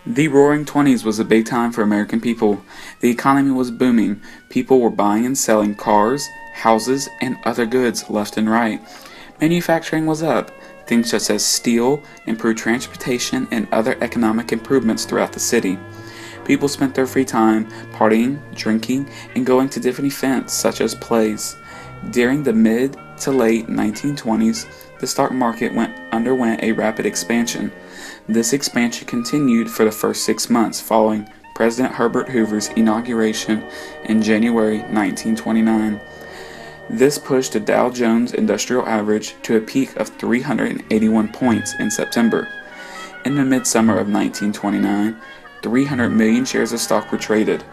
The Roaring Twenties was a big time for American people. The economy was booming. People were buying and selling cars, houses, and other goods left and right. Manufacturing was up. Things such as steel, improved transportation, and other economic improvements throughout the city. People spent their free time partying, drinking, and going to different events such as plays. During the mid to late 1920s, the stock market underwent a rapid expansion. This expansion continued for the first 6 months following President Herbert Hoover's inauguration in January 1929. This pushed the Dow Jones Industrial Average to a peak of 381 points in September. In the midsummer of 1929, 300 million shares of stock were traded.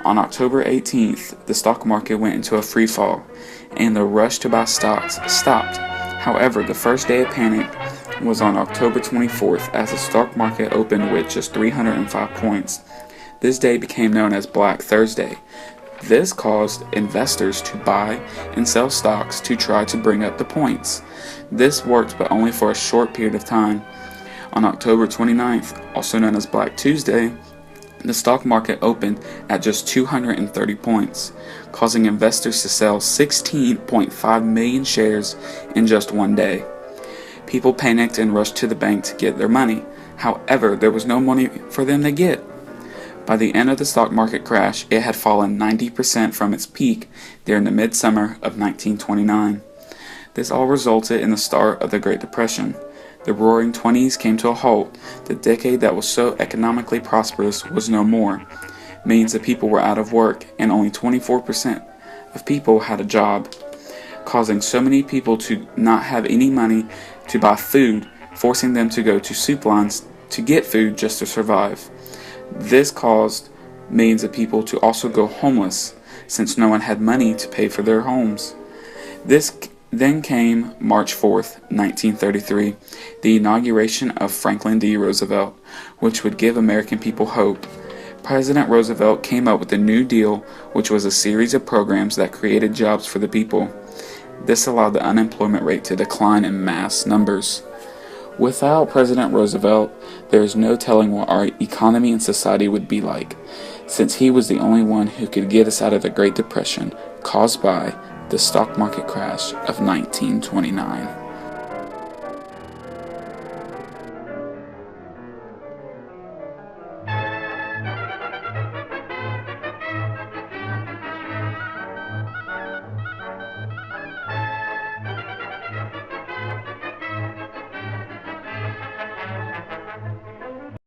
On October 18th, the stock market went into a free fall, and the rush to buy stocks stopped. However, the first day of panic was on October 24th as the stock market opened with just 305 points. This day became known as Black Thursday. This caused investors to buy and sell stocks to try to bring up the points. This worked, but only for a short period of time. On October 29th, also known as Black Tuesday, the stock market opened at just 230 points, causing investors to sell 16.5 million shares in just one day. People panicked and rushed to the bank to get their money. However, there was no money for them to get. By the end of the stock market crash, it had fallen 90% from its peak during the midsummer of 1929. This all resulted in the start of the Great Depression. The Roaring Twenties came to a halt. The decade that was so economically prosperous was no more. Millions of people were out of work, and only 24% of people had a job, causing so many people to not have any money to buy food, forcing them to go to soup lines to get food just to survive. This caused millions of people to also go homeless, since no one had money to pay for their homes. Then came March 4th, 1933, the inauguration of Franklin D. Roosevelt, which would give American people hope. President Roosevelt came up with the New Deal, which was a series of programs that created jobs for the people. This allowed the unemployment rate to decline in mass numbers. Without President Roosevelt, there is no telling what our economy and society would be like, since he was the only one who could get us out of the Great Depression caused by the stock market crash of 1929.